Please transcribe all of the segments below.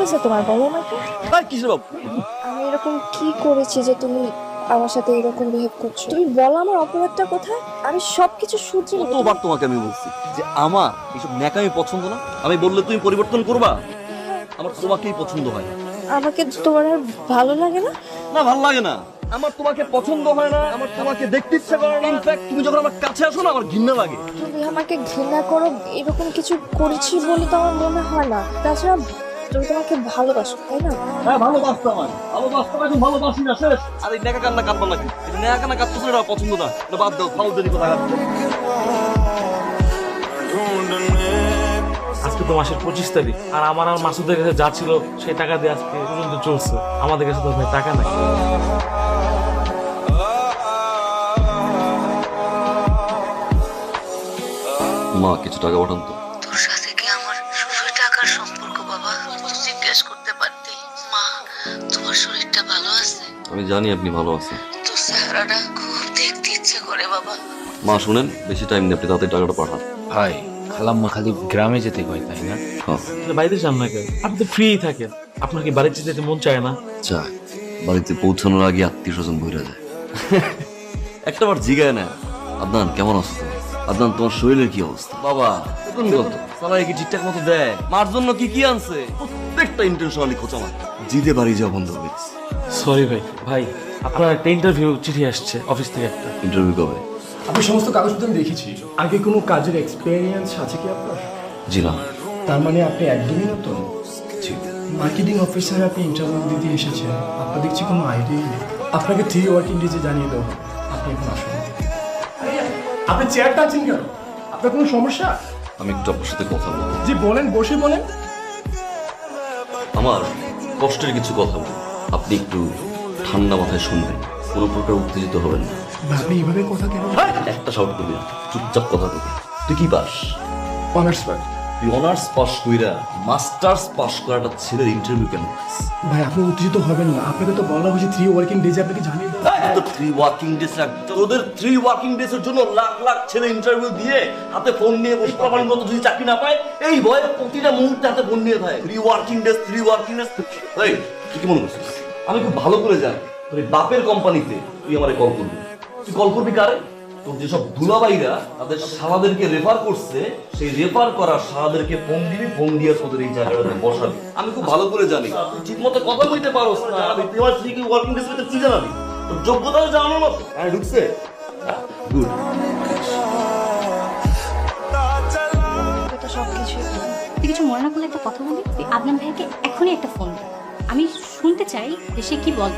হয়েছে তোমার, বলো আমাকে। কিসের বাবু? আমি এরকম কি করেছি যে তুমি আমার সাথে এরকম বিহেভ করছো? তুমি বলো আমার অপরাধটা কোথায়? আমি সবকিছু শুনছি। কতবার তোমাকে আমি বলছি যে আমার এইসব ন্যাকামি পছন্দ না। আমি বললে তুমি পরিবর্তন করবা। আমার তোমাকেই পছন্দ হয় না। আমাকে তোমার আর ভালো লাগে না? না, ভালো লাগে না। আমার তোমাকে পছন্দ হয় না, আমার তোমাকে দেখতে ইচ্ছা করে না। ইনফ্যাক্ট তুমি যখন আমার কাছে আসো না, আমার ঘৃণা লাগে। তুমি আমাকে ঘৃণা করো, এরকম কিছু করেছি বলে তো আমার মনে হয় না। তাছাড়া তুমি তোমাকে ভালোবাসো, তাই না? হ্যাঁ, ভালোবাসতাম আমি। ভালোবাসতাম, এখন ভালোবাসি না, শেষ। আর এই ন্যাকা কান্না কাঁদবা নাকি? এই ন্যাকা কান্না কাঁদতেছো, এটা পছন্দ না। এটা বাদ দাও, ফাউল দেরি কথা কাঁদতে। আজকে তো মাসের 25 তারিখ, আর আমার আর মাসুদের কাছে যা ছিল সেই টাকা দিয়ে আজকে পর্যন্ত চলছে। আমাদের কাছে তো ভাই টাকা নাই। মা, কিছু টাকা পাঠান তো। তোর সাথে কি আমার শুধু টাকার সম্পর্ক বাবা? তুই জিজ্ঞেস করতে পারতি। মা, তোমার শরীরটা ভালো আছে? আমি জানি আপনি ভালো আছেন। তোর চেহারাটা খুব দেখতে ইচ্ছে করে বাবা। মা শুনেন, বেশি টাইম নেই, আপনি তাড়াতাড়ি টাকাটা পাঠান। ভাই, খালাম্মা খালি গ্রামে যেতে কয়, তাই না? হ্যাঁ, তাহলে বাড়িতে যান না কেন? আপনি তো ফ্রি থাকেন, আপনার কি বাড়িতে যেতে মন চায় না? চাই। বাড়িতে পৌঁছানোর আগে আত্মীয় স্বজন বইরা যায়। একটা বার জিগায় না, আদনান কেমন আছো তুমি? আদনান, তোমার শরীরের কি অবস্থা? বাবা বেতন কত? সালারি কি ঠিকঠাক মতো দেয়? মার জন্য কি কি আনছে? প্রত্যেকটা ইন্টেনশনালি খোঁচা মার। জিদে বাড়ি যাওয়া বন্ধ করে দিচ্ছে। সরি ভাই। ভাই, আপনার একটা ইন্টারভিউ চিঠি আসছে অফিস থেকে একটা। ইন্টারভিউ কবে? আমি সমস্ত কাগজপত্র আমি দেখেছি। আগে কোনো কাজের এক্সপেরিয়েন্স আছে কি আপনার? জি না। তার মানে আপনি একদমই নতুন। জি। মার্কেটিং অফিসার, আপনি ইন্টারভিউ দিতে এসেছেন, আপনার দেখছি কোনো আইডিয়াই নেই। আপনাকে 3 ওয়ার্কিং ডেজে জানিয়ে দেওয়া হবে। আপনি এখন আসুন। আরে, আপনি চেয়ারটা আছেন কেন? আপনার কোনো সমস্যা? আমি একটু আপনার সাথে কথা বলবো। জি বলেন, বসে বলেন। আমার কষ্টের কিছু কথা বলবো, আপনি একটু ঠান্ডা মাথায় শুনবেন, কোনো প্রকার উত্তেজিত হবেন না। আপনি এইভাবে কথা কেন? একটা শাউট করবি না, চুপচাপ কথা বলবি। তুই কি পাস? অনার্স ভাই। তুই অনার্স পাস কইরা মাস্টার্স পাস করাটা ছেলের ইন্টারভিউ কেন? ভাই আপনি উত্তেজিত হবেন না, আপনাকে তো বলা হয়েছে 3 ওয়ার্কিং ডেজে আপনাকে জানিয়ে দেওয়া। তো 3 ওয়ার্কিং ডেজ লাগবে। ওদের 3 ওয়ার্কিং ডেজ এর জন্য লাখ লাখ ছেলে ইন্টারভিউ দিয়ে হাতে ফোন নিয়ে বসে প্রমাণ মতো যদি চাকরি না পায়, এই ভয়ে প্রতিটা মুহূর্তে হাতে ফোন নিয়ে থাকে। 3 ওয়ার্কিং ডেজ, 3 ওয়ার্কিং ডেজ। এই তুই কি মনে করছিস? আমি খুব ভালো করে জানি তোর এই বাপের কোম্পানিতে তুই আমারে কল করবি। তুই কল করবি কারে? তোর যেসব দুলাভাইরা তাদের শালাদেরকে রেফার করছে, সেই রেফার করা শালাদেরকে ফোন দিবি, ফোন দিয়ে তোদের এই জায়গাটাতে বসাবি। আমি খুব ভালো করে জানি তুই ঠিক মতো কথা বলতে পারোস না, জানাবি তুই আমার 3 ওয়ার্কিং ডেজ ভিতরে কি জানাবি? তোর যোগ্যতা জানানোর মতো হ্যাঁ ঢুকছে। গুড। এটা সবকিছু তুই কিছু মনে না করলে একটা কথা বলি। তুই আদনান ভাইকে এখনই একটা ফোন দে। আমি শুনতে চাই যে সে কি বল।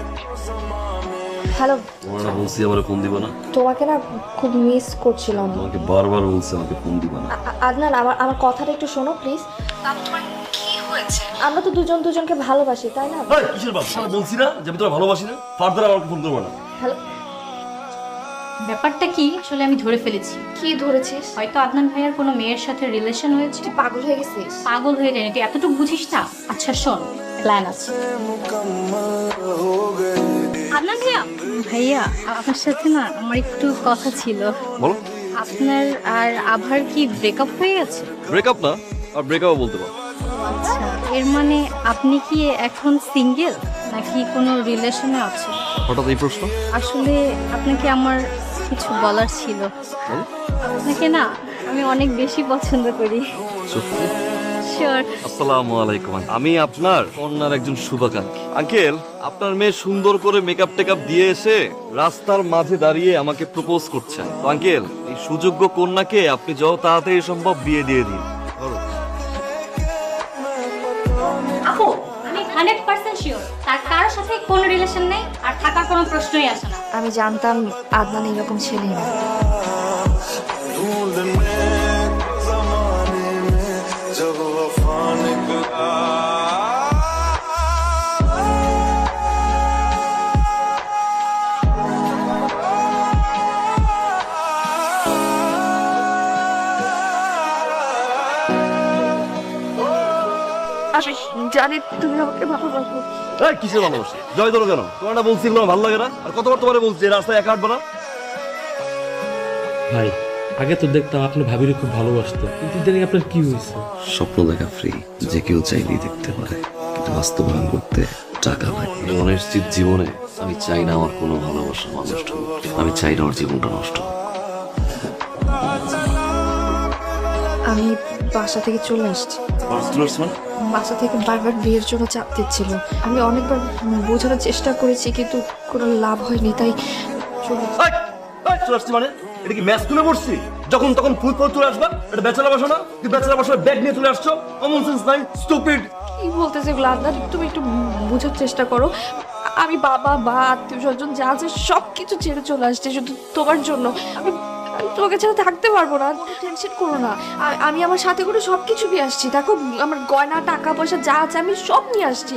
হ্যালো। তোমার না বলছি আমার ফোন দিবা না? তোমাকে না খুব মিস করছিলাম। তোমাকে বারবার বলছি আমাকে ফোন দিবা না। আদনান, আমার আমার কথাটা একটু শোনো প্লিজ। তোমার কি হয়েছে? আমরা তো দুজন দুজনকে ভালোবাসি, তাই না? এই কিসের বাপ? শালা বলছি না যে আমি তোরা ভালোবাসি না। ফার্দার আমাকে ফোন করবো না। হ্যালো। ব্যাপারটা কি আসলে আমি ধরে ফেলেছি। কি ধরেছিস? হয়তো আদনান ভাইয়ার কোনো মেয়ের সাথে রিলেশন হয়েছে। তুই পাগল হয়ে গেছিস? পাগল হয়ে যায়নি, তুই এতটুকু বুঝিস না। আচ্ছা শোন, প্ল্যান আছে। আদনান ভাইয়া, ভাইয়া আপনার সাথে না আমার একটু কথা ছিল। বলো। আপনার আর আভার কি ব্রেকআপ হয়ে গেছে? ব্রেকআপ না, আর ব্রেকআপ বলতে পারো। আচ্ছা, এর মানে আপনি কি এখন সিঙ্গেল নাকি কোনো রিলেশনে আছেন? হঠাৎ এই প্রশ্ন? আসলে আপনাকে আমার কিছু বলার ছিল। বলো। আপনাকে না আমি অনেক বেশি পছন্দ করি। সত্যি? শিওর। আসসালামু আলাইকুম। আমি আপনার কন্যার একজন শুভাকাঙ্ক্ষী। আঙ্কেল, আপনার মেয়ে সুন্দর করে মেকআপ টেকআপ দিয়ে এসে রাস্তার মাঝে দাঁড়িয়ে আমাকে প্রপোজ করছেন। তো আঙ্কেল, এই সুযোগ্য কন্যাকে আপনি যত তাড়াতাড়ি সম্ভব বিয়ে দিয়ে দিন। আপু, আমি 100% শিওর তার কারোর সাথে কোনো রিলেশন নেই, আর থাকার কোনো প্রশ্নই আসে না। আমি জানতাম আদনান এরকম ছেলে না। আমি জানি তুমি আমাকে ভালোবাসো। এই কিসের ভালোবাসা? জয় ধরো কেন? তোমার না বলছি এগুলো আমার ভালো লাগে না? আর কতবার তোমারে বলছি এই রাস্তায় একা হাঁটবে না? ভাই, আগে তো দেখতাম আপনি ভাবিরে খুব ভালোবাসতেন, কিন্তু ইদানিং আপনার কি হয়েছে? স্বপ্ন দেখা ফ্রি, যে কেউ চাইলেই দেখতে পারে, কিন্তু বাস্তবায়ন করতে টাকা লাগে। অনিশ্চিত জীবনে আমি চাই না আমার কোনো ভালোবাসা নষ্ট হোক। আমি চাই না ওর জীবনটা নষ্ট হোক। আমি বাসা থেকে চলে আসছি। বাসা থেকে বারবার বিয়ের জন্য চাপ দিচ্ছিল। আমি অনেকবার বোঝানোর চেষ্টা করেছি কিন্তু কোনো লাভ হয়নি, তাই চলে চলে আসছি মানে এটা কি ম্যাচ তুলে পড়ছি? যখন তখন ফুল ফল চলে আসবা, এটা ব্যাচেলার বাসা না? তুই ব্যাচেলার বাসার ব্যাগ নিয়ে চলে আসছো, কমন সেন্স নাই, স্টুপিড। কি বলতেছে এগুলো আদনান? তুমি একটু বোঝার চেষ্টা করো। আমি বাবা বা আত্মীয় স্বজন যা আছে সব কিছু ছেড়ে চলে আসছে শুধু তোমার জন্য। আমি আমি তোমাকে ছাড়া থাকতে পারবো না, টেনশন করো না। আমি আমার সাথে করে সব কিছু নিয়ে আসছি। দেখো আমার গয়না টাকা পয়সা যা আছে আমি সব নিয়ে আসছি।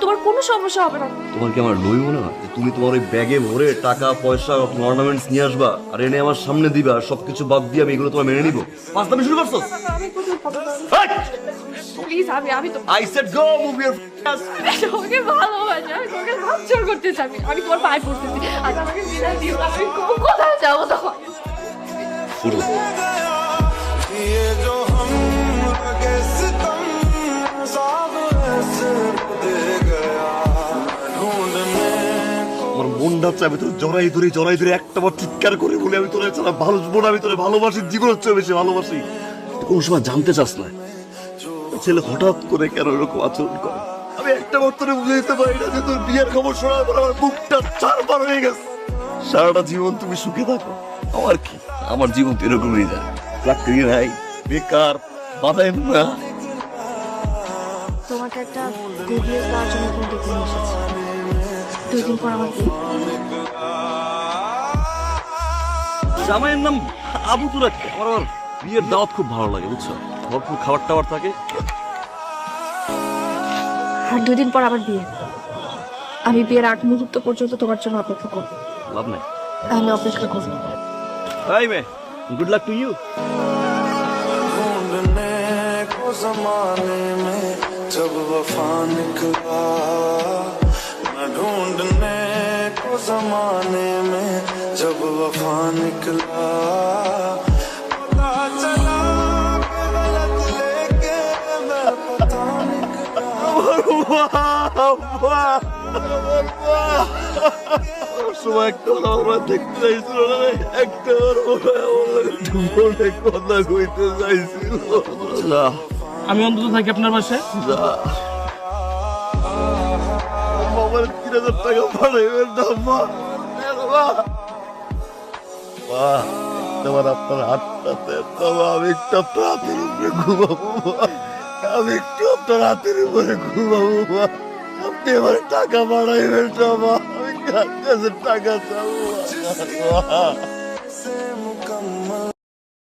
তোমার কোনো সমস্যা হবে না। তোমার কি আমার লই মনে হয় যে তুমি তোমার ওই ব্যাগে ভরে টাকা পয়সা অর্নামেন্টস নিয়ে আসবা আর এনে আমার সামনে দিবা, আর সবকিছু বাদ দিয়ে আমি এগুলো তোমার মেনে নিবো? পাঁচদামি শুরু করছো? প্লিজ আমি তো I said go, move your ass. তোমাকে ভালোবাসি, আমি তোমাকে হাতছাড় করতে চাই। আমি তোমার পায়ে পড়তেছি, আজ আমাকে বিদায় দিও। আমি কোথায় যাবো তখন? শুরু। ये जो हम लगे सितम साब ऐसे दे गया ढूंढने আমার মনটা চাইবে তোর জড়াই ধরে একটা বার চিৎকার করে বলে আমি তোর ছাড়া ভালোবাসবো না, আমি তোর ভালোবাসি, জীবনের চেয়ে বেশি ভালোবাসি। তুই কোনো সময় জানতে চাস না ছেলে হঠাৎ করে কেন এরকম আচরণ করে। আমি একটা বার তোরে বুঝে দিতে পারি না যে তোর বিয়ের খবর শোনার পর আমার বুকটা চারবার হয়ে গেছে। সারাটা জীবন তুমি সুখে থাকো, আমার কি? আমার জীবন তো এরকমই যায়, চাকরি নাই, বেকার, বাধাই না। তোমাকে একটা গুড নিউজ দেওয়ার জন্য ফোন ডেকে নিয়ে এসেছি। 2 দিন পর আমার বিয়ে। জামাইয়ের নাম আবু তুরাক। আমার আবার বিয়ের দাওয়াত খুব ভালো লাগে, বুঝছো? ভরপুর খাবার টাবার থাকে। আর 2 দিন পর আমার বিয়ে। আমি বিয়ের আগ মুহূর্ত পর্যন্ত তোমার জন্য অপেক্ষা করবো। লাভ নাই। আমি অপেক্ষা করবো। Hi may, good luck to you. ढूंढने को जमाने में जब वफा निकला मैं ढूंढने को जमाने में जब वफा निकला पता चला कि गलत लेके मैं पता निकला সময় একটা আমরা দেখতে চাইছিল না, একটা ফোনে কথা কইতে চাইছিল। যা আমি অন্তত থাকি আপনার বাসায়। যা বাবার 3000 টাকা পাঠাইবেন না মা। মা তোমার আপনার হাতটাতে তবে আমি একটু আপনার হাতের উপরে ঘুমাবো মা। আমি একটু আপনার হাতের উপরে ঘুমাবো মা। আপনি আমার টাকা পাঠাইবেন না মা। আমি কার কাছে টাকা চাবো মা? से मुकम्मल